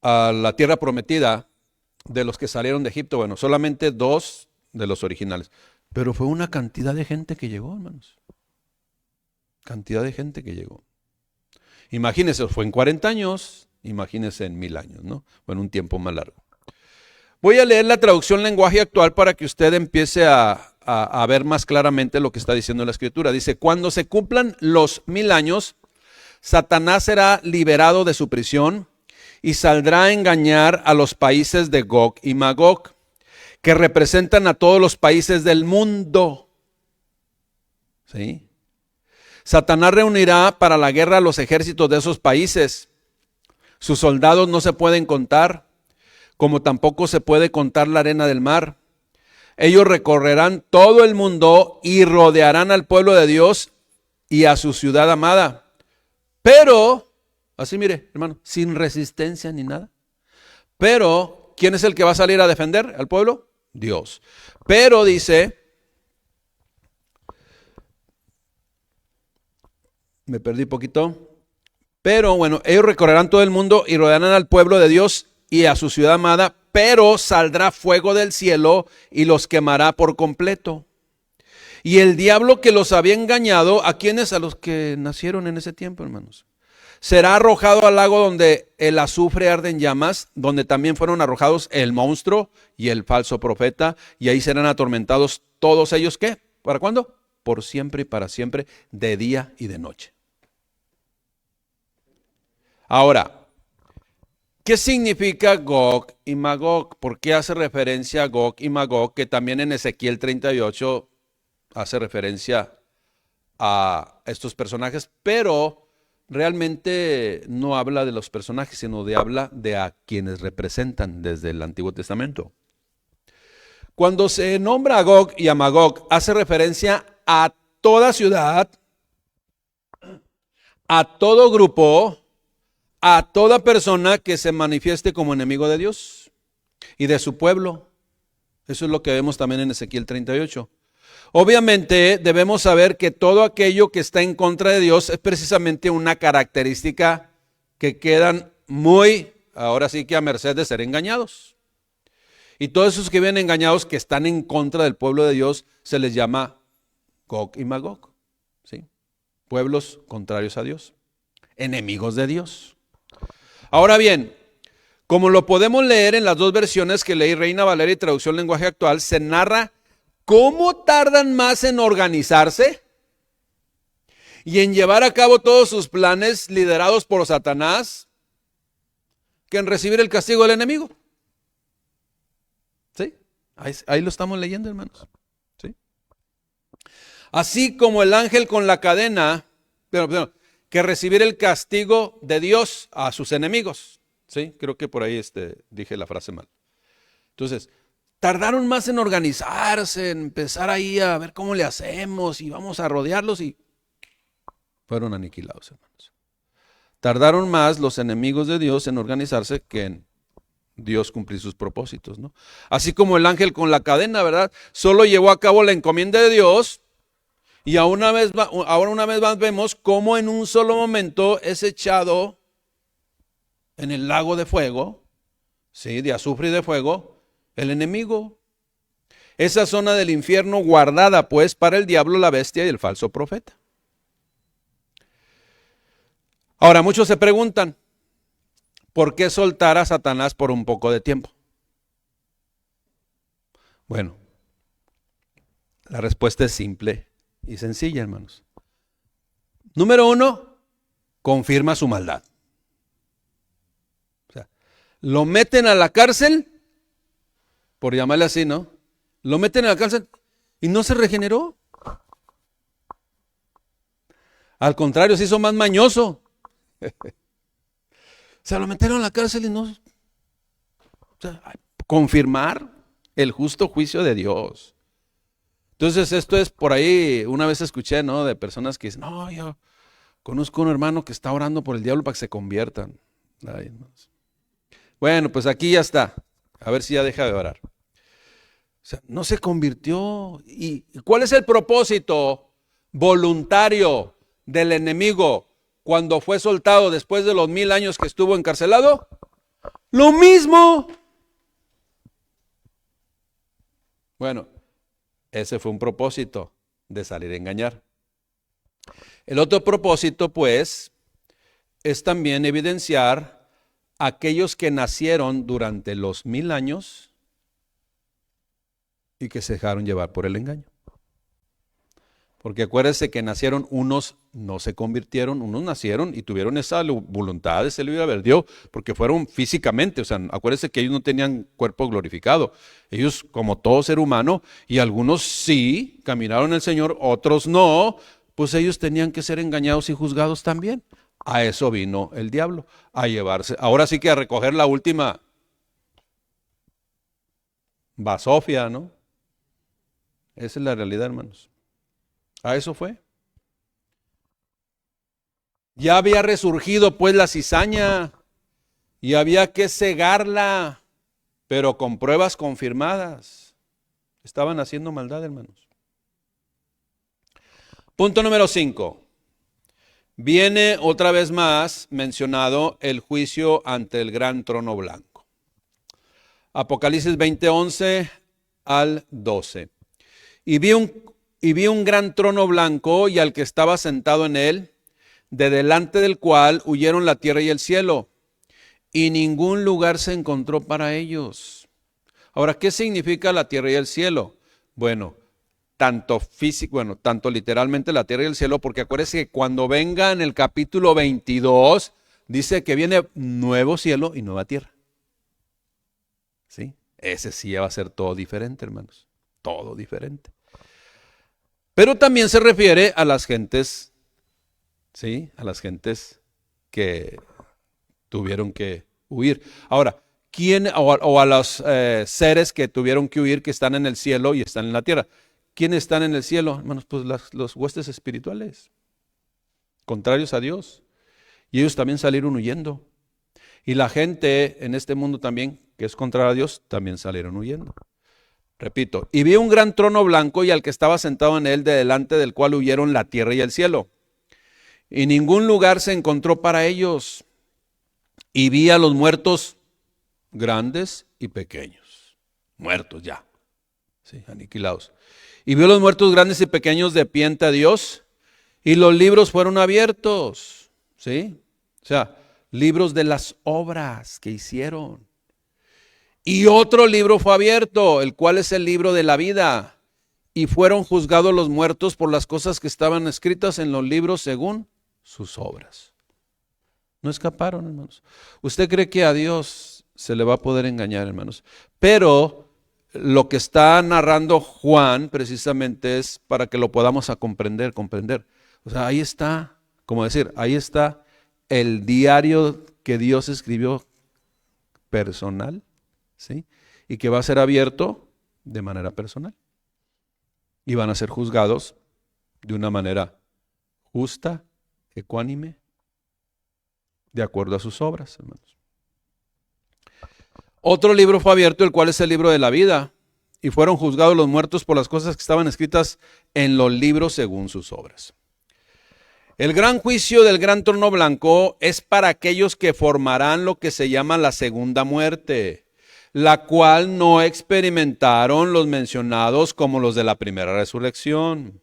la tierra prometida de los que salieron de Egipto. Bueno, solamente 2 de los originales. Pero fue una cantidad de gente que llegó, hermanos. Cantidad de gente que llegó. Imagínense, fue en 40 años, imagínense en 1000 años, ¿no? Bueno, un tiempo más largo. Voy a leer la traducción lenguaje actual para que usted empiece a ver más claramente lo que está diciendo la Escritura. Dice, cuando se cumplan los 1000 años, Satanás será liberado de su prisión y saldrá a engañar a los países de Gog y Magog, que representan a todos los países del mundo. ¿Sí? Satanás reunirá para la guerra a los ejércitos de esos países. Sus soldados no se pueden contar, como tampoco se puede contar la arena del mar. Ellos recorrerán todo el mundo y rodearán al pueblo de Dios y a su ciudad amada. Pero, así mire, hermano, sin resistencia ni nada. Pero, ¿quién es el que va a salir a defender al pueblo? Dios. Pero dice, me perdí poquito. Pero bueno, ellos recorrerán todo el mundo y rodearán al pueblo de Dios y a su ciudad amada, pero saldrá fuego del cielo y los quemará por completo. Y el diablo que los había engañado, ¿a quiénes? A los que nacieron en ese tiempo, hermanos. Será arrojado al lago donde el azufre arde en llamas, donde también fueron arrojados el monstruo y el falso profeta, y ahí serán atormentados todos ellos, ¿qué? ¿Para cuándo? Por siempre y para siempre, de día y de noche. Ahora, ¿qué significa Gog y Magog? ¿Por qué hace referencia a Gog y Magog? Que también en Ezequiel 38 hace referencia a estos personajes, pero realmente no habla de los personajes, sino habla de a quienes representan desde el Antiguo Testamento. Cuando se nombra a Gog y a Magog, hace referencia a toda ciudad, a todo grupo, a toda persona que se manifieste como enemigo de Dios y de su pueblo. Eso es lo que vemos también en Ezequiel 38. Obviamente debemos saber que todo aquello que está en contra de Dios es precisamente una característica que quedan muy, ahora sí que a merced de ser engañados. Y todos esos que vienen engañados, que están en contra del pueblo de Dios, se les llama Gog y Magog, ¿sí? Pueblos contrarios a Dios, enemigos de Dios. Ahora bien, como lo podemos leer en las 2 versiones que leí, Reina Valera y Traducción Lenguaje Actual, se narra cómo tardan más en organizarse y en llevar a cabo todos sus planes liderados por Satanás que en recibir el castigo del enemigo. ¿Sí? Ahí lo estamos leyendo, hermanos. ¿Sí? Así como el ángel con la cadena, que recibir el castigo de Dios a sus enemigos. ¿Sí? Creo que por ahí dije la frase mal. Entonces, tardaron más en organizarse, en empezar ahí a ver cómo le hacemos y vamos a rodearlos y fueron aniquilados, hermanos. Tardaron más los enemigos de Dios en organizarse que en Dios cumplir sus propósitos, ¿no? Así como el ángel con la cadena, ¿verdad? Solo llevó a cabo la encomienda de Dios y ahora una vez más vemos cómo en un solo momento es echado en el lago de fuego, ¿sí? De azufre y de fuego, el enemigo. Esa zona del infierno guardada pues para el diablo, la bestia y el falso profeta. Ahora muchos se preguntan, ¿por qué soltar a Satanás por un poco de tiempo? Bueno, La respuesta es simple y sencilla, hermanos. Número 1, confirma su maldad. O sea, lo meten a la cárcel, por llamarle así, ¿no? Lo meten a la cárcel y no se regeneró. Al contrario, se hizo más mañoso. O sea, lo metieron a la cárcel y no... O sea, confirmar el justo juicio de Dios. Entonces, esto es por ahí, una vez escuché, ¿no? De personas que dicen, no, yo conozco a un hermano que está orando por el diablo para que se conviertan. Ay, bueno, pues aquí ya está. A ver si ya deja de orar. O sea, no se convirtió. ¿Y cuál es el propósito voluntario del enemigo cuando fue soltado después de los 1000 años que estuvo encarcelado? Lo mismo. Bueno, ese fue un propósito de salir a engañar. El otro propósito, pues, es también evidenciar a aquellos que nacieron durante los 1000 años y que se dejaron llevar por el engaño. Porque acuérdense que nacieron unos, no se convirtieron, unos nacieron y tuvieron esa voluntad de ser libre albedrío, porque fueron físicamente, o sea, acuérdense que ellos no tenían cuerpo glorificado. Ellos, como todo ser humano, y algunos sí, caminaron el Señor, otros no, pues ellos tenían que ser engañados y juzgados también. A eso vino el diablo, a llevarse, ahora sí que a recoger la última basofia, ¿no? Esa es la realidad, hermanos. A eso fue. Ya había resurgido pues la cizaña y había que cegarla, pero con pruebas confirmadas. Estaban haciendo maldad, hermanos. Punto número 5. Viene otra vez más mencionado el juicio ante el gran trono blanco. Apocalipsis 20:11 al 12. Y vi un gran trono blanco y al que estaba sentado en él, de delante del cual huyeron la tierra y el cielo, y ningún lugar se encontró para ellos. Ahora, ¿qué significa la tierra y el cielo? Bueno, tanto físico, tanto literalmente la tierra y el cielo, porque acuérdense que cuando venga en el capítulo 22, dice que viene nuevo cielo y nueva tierra. ¿Sí? Ese sí ya va a ser todo diferente, hermanos. Todo diferente. Pero también se refiere a las gentes, ¿sí? A las gentes que tuvieron que huir. Ahora, ¿quién, o a los seres que tuvieron que huir, que están en el cielo y están en la tierra? ¿Quiénes están en el cielo? Hermanos, pues los huestes espirituales, contrarios a Dios. Y ellos también salieron huyendo. Y la gente en este mundo también, que es contraria a Dios, también salieron huyendo. Repito, y vi un gran trono blanco y al que estaba sentado en él, de delante del cual huyeron la tierra y el cielo. Y ningún lugar se encontró para ellos. Y vi a los muertos grandes y pequeños. Muertos ya, sí, aniquilados. Y vi a los muertos grandes y pequeños de pie ante Dios. Y los libros fueron abiertos. ¿Sí? O sea, libros de las obras que hicieron. Y otro libro fue abierto, el cual es el libro de la vida. Y fueron juzgados los muertos por las cosas que estaban escritas en los libros según sus obras. No escaparon, hermanos. ¿Usted cree que a Dios se le va a poder engañar, hermanos? Pero lo que está narrando Juan precisamente es para que lo podamos comprender. O sea, ahí está, como decir, ahí está el diario que Dios escribió personal. ¿Sí? Y que va a ser abierto de manera personal. Y van a ser juzgados de una manera justa, ecuánime, de acuerdo a sus obras, hermanos. Otro libro fue abierto, el cual es el libro de la vida. Y fueron juzgados los muertos por las cosas que estaban escritas en los libros según sus obras. El gran juicio del gran trono blanco es para aquellos que formarán lo que se llama la segunda muerte, la cual no experimentaron los mencionados como los de la primera resurrección.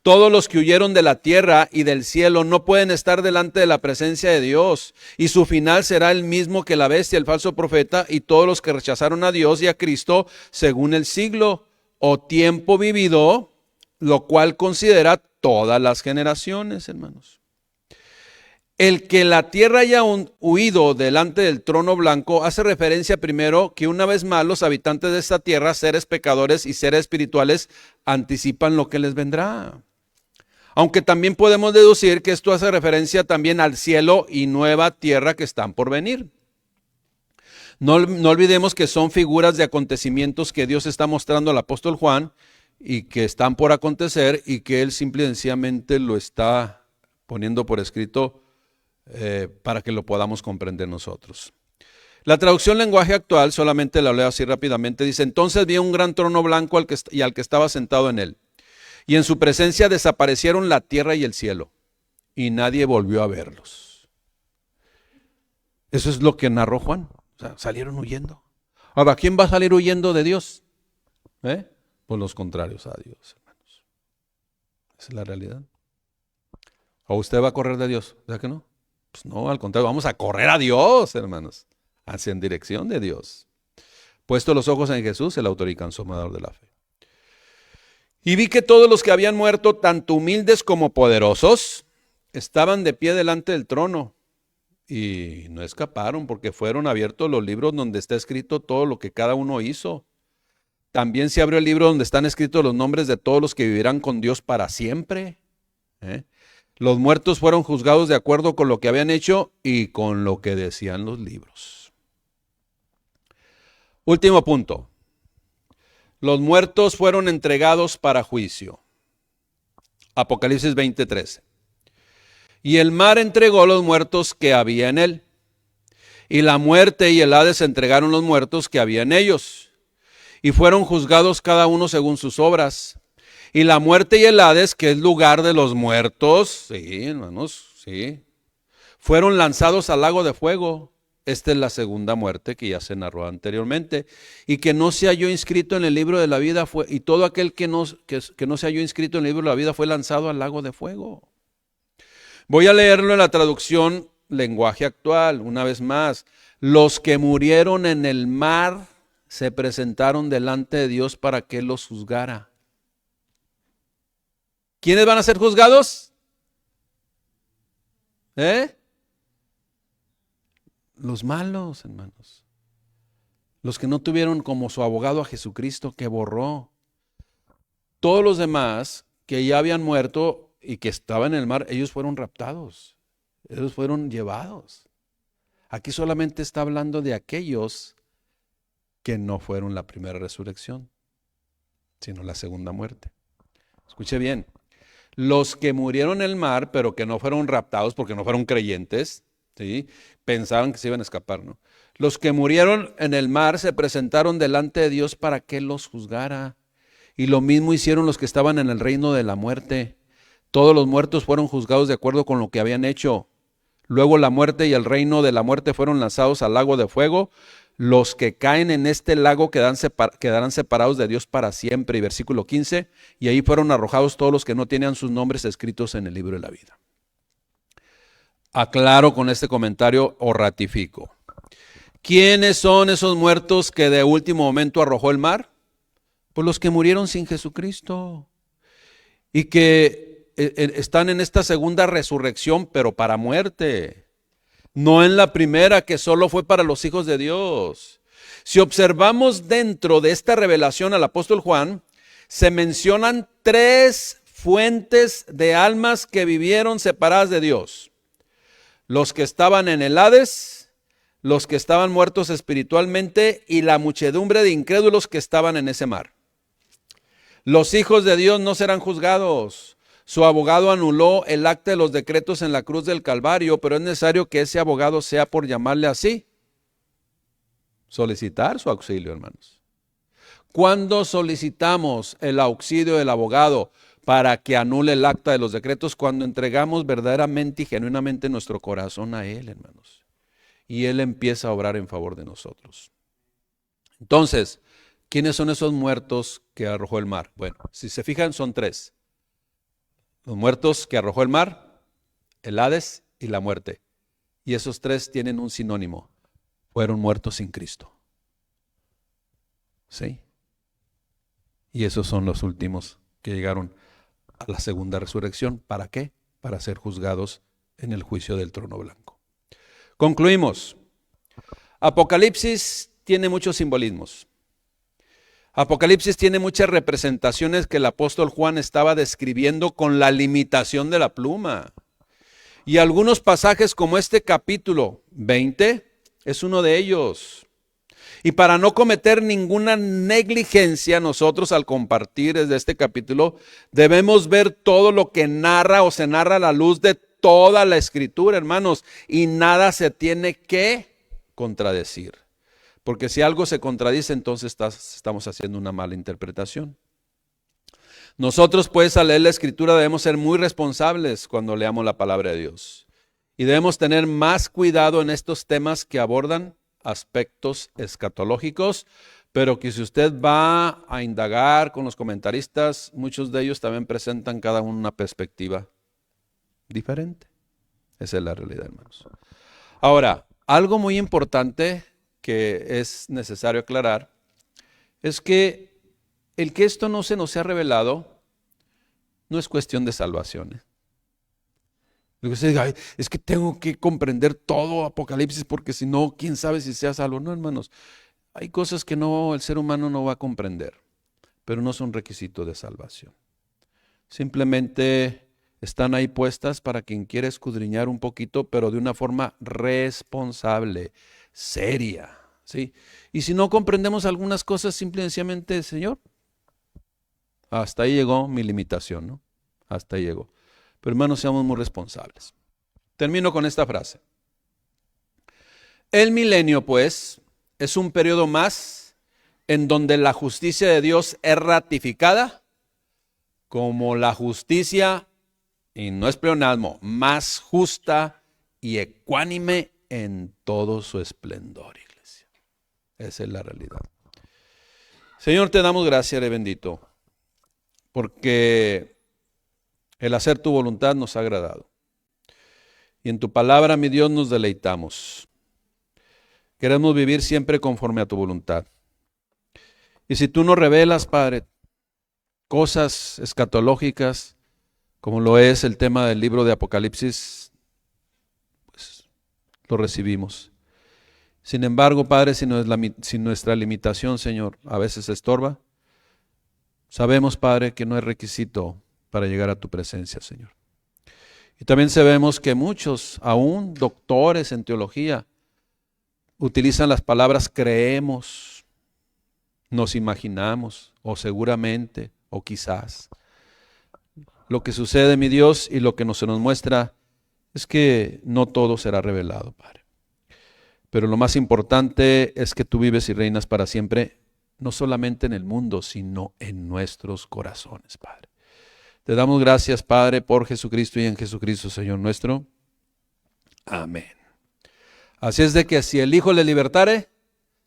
Todos los que huyeron de la tierra y del cielo no pueden estar delante de la presencia de Dios, y su final será el mismo que la bestia, el falso profeta, y todos los que rechazaron a Dios y a Cristo según el siglo. o tiempo vivido, lo cual considera todas las generaciones, hermanos. El que la tierra haya huido delante del trono blanco hace referencia primero que una vez más los habitantes de esta tierra, seres pecadores y seres espirituales, anticipan lo que les vendrá. Aunque también podemos deducir que esto hace referencia también al cielo y nueva tierra que están por venir. No olvidemos que son figuras de acontecimientos que Dios está mostrando al apóstol Juan y que están por acontecer y que él simple y sencillamente lo está poniendo por escrito para que lo podamos comprender nosotros. La traducción lenguaje actual, solamente la leo así rápidamente, dice: entonces vi un gran trono blanco al que estaba sentado en él, y en su presencia desaparecieron la tierra y el cielo, y nadie volvió a verlos. Eso es lo que narró Juan. O sea, salieron huyendo. Ahora, ¿quién va a salir huyendo de Dios? Pues los contrarios a Dios, hermanos. Esa es la realidad. ¿O usted va a correr de Dios? ¿Verdad que no? Pues no, al contrario, vamos a correr a Dios, hermanos, hacia en dirección de Dios. Puesto los ojos en Jesús, el autor y consumador de la fe. Y vi que todos los que habían muerto, tanto humildes como poderosos, estaban de pie delante del trono. Y no escaparon, porque fueron abiertos los libros donde está escrito todo lo que cada uno hizo. También se abrió el libro donde están escritos los nombres de todos los que vivirán con Dios para siempre. Los muertos fueron juzgados de acuerdo con lo que habían hecho y con lo que decían los libros. Último punto. Los muertos fueron entregados para juicio. Apocalipsis 20:13. Y el mar entregó los muertos que había en él. Y la muerte y el Hades entregaron los muertos que había en ellos. Y fueron juzgados cada uno según sus obras. Y la muerte y el Hades, que es lugar de los muertos, sí, hermanos, sí, fueron lanzados al lago de fuego. Esta es la segunda muerte que ya se narró anteriormente. Y que no se halló inscrito en el libro de la vida fue, y todo aquel que no se halló inscrito en el libro de la vida fue lanzado al lago de fuego. Voy a leerlo en la traducción lenguaje actual, una vez más. Los que murieron en el mar se presentaron delante de Dios para que Él los juzgara. ¿Quiénes van a ser juzgados? Los malos, hermanos. Los que no tuvieron como su abogado a Jesucristo, que borró. Todos los demás que ya habían muerto y que estaban en el mar, ellos fueron raptados. Ellos fueron llevados. Aquí solamente está hablando de aquellos que no fueron la primera resurrección, sino la segunda muerte. Escuche bien. Los que murieron en el mar, pero que no fueron raptados porque no fueron creyentes, ¿sí? Pensaban que se iban a escapar, ¿no? Los que murieron en el mar se presentaron delante de Dios para que Él los juzgara. Y lo mismo hicieron los que estaban en el reino de la muerte. Todos los muertos fueron juzgados de acuerdo con lo que habían hecho. Luego la muerte y el reino de la muerte fueron lanzados al lago de fuego. Los que caen en este lago quedarán separados de Dios para siempre. Y versículo 15, y ahí fueron arrojados todos los que no tenían sus nombres escritos en el libro de la vida. Aclaro con este comentario o ratifico. ¿Quiénes son esos muertos que de último momento arrojó el mar? Pues los que murieron sin Jesucristo y que están en esta segunda resurrección, pero para muerte. No en la primera, que solo fue para los hijos de Dios. Si observamos dentro de esta revelación al apóstol Juan, se mencionan 3 fuentes de almas que vivieron separadas de Dios. Los que estaban en el Hades, los que estaban muertos espiritualmente y la muchedumbre de incrédulos que estaban en ese mar. Los hijos de Dios no serán juzgados. Su abogado anuló el acta de los decretos en la cruz del Calvario, pero es necesario que ese abogado sea, por llamarle así, solicitar su auxilio, hermanos. ¿Cuándo solicitamos el auxilio del abogado para que anule el acta de los decretos? Cuando entregamos verdaderamente y genuinamente nuestro corazón a Él, hermanos. Y Él empieza a obrar en favor de nosotros. Entonces, ¿quiénes son esos muertos que arrojó el mar? Bueno, si se fijan, son 3. Los muertos que arrojó el mar, el Hades y la muerte. Y esos 3 tienen un sinónimo. Fueron muertos sin Cristo. ¿Sí? Y esos son los últimos que llegaron a la segunda resurrección. ¿Para qué? Para ser juzgados en el juicio del trono blanco. Concluimos. Apocalipsis tiene muchos simbolismos. Apocalipsis tiene muchas representaciones que el apóstol Juan estaba describiendo con la limitación de la pluma. Y algunos pasajes como este capítulo 20 es uno de ellos. Y para no cometer ninguna negligencia, nosotros al compartir desde este capítulo debemos ver todo lo que narra o se narra a la luz de toda la escritura, hermanos, y nada se tiene que contradecir. Porque si algo se contradice, entonces estamos haciendo una mala interpretación. Nosotros, pues, al leer la escritura debemos ser muy responsables cuando leamos la palabra de Dios. Y debemos tener más cuidado en estos temas que abordan aspectos escatológicos, pero que si usted va a indagar con los comentaristas, muchos de ellos también presentan cada uno una perspectiva diferente. Esa es la realidad, hermanos. Ahora, algo muy importante que es necesario aclarar es que el que esto no se nos sea revelado no es cuestión de salvación. Lo que usted diga, es que tengo que comprender todo Apocalipsis porque si no, quién sabe si sea salvo. No, hermanos, hay cosas que el ser humano no va a comprender, pero no son requisitos de salvación. Simplemente están ahí puestas para quien quiera escudriñar un poquito, pero de una forma responsable, seria, ¿sí? Y si no comprendemos algunas cosas, simplemente, Señor, hasta ahí llegó mi limitación, ¿no? Hasta ahí llegó. Pero hermanos, seamos muy responsables. Termino con esta frase. El milenio, pues, es un periodo más en donde la justicia de Dios es ratificada como la justicia, y no es pleonasmo, más justa y ecuánime en todo su esplendor, iglesia. Esa es la realidad. Señor, te damos gracias, eres bendito, porque el hacer tu voluntad nos ha agradado. Y en tu palabra, mi Dios, nos deleitamos. Queremos vivir siempre conforme a tu voluntad. Y si tú nos revelas, Padre, cosas escatológicas, como lo es el tema del libro de Apocalipsis, pues lo recibimos. Sin embargo, Padre, si nuestra limitación, Señor, a veces estorba, sabemos, Padre, que no es requisito para llegar a tu presencia, Señor. Y también sabemos que muchos, aún doctores en teología, utilizan las palabras creemos, nos imaginamos, o seguramente, o quizás. Lo que sucede, mi Dios, y lo que se nos muestra es que no todo será revelado, Padre. Pero lo más importante es que tú vives y reinas para siempre, no solamente en el mundo, sino en nuestros corazones, Padre. Te damos gracias, Padre, por Jesucristo y en Jesucristo, Señor nuestro. Amén. Así es de que si el Hijo le libertare,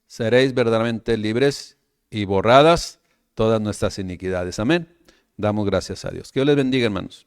seréis verdaderamente libres y borradas todas nuestras iniquidades. Amén. Damos gracias a Dios. Que Dios les bendiga, hermanos.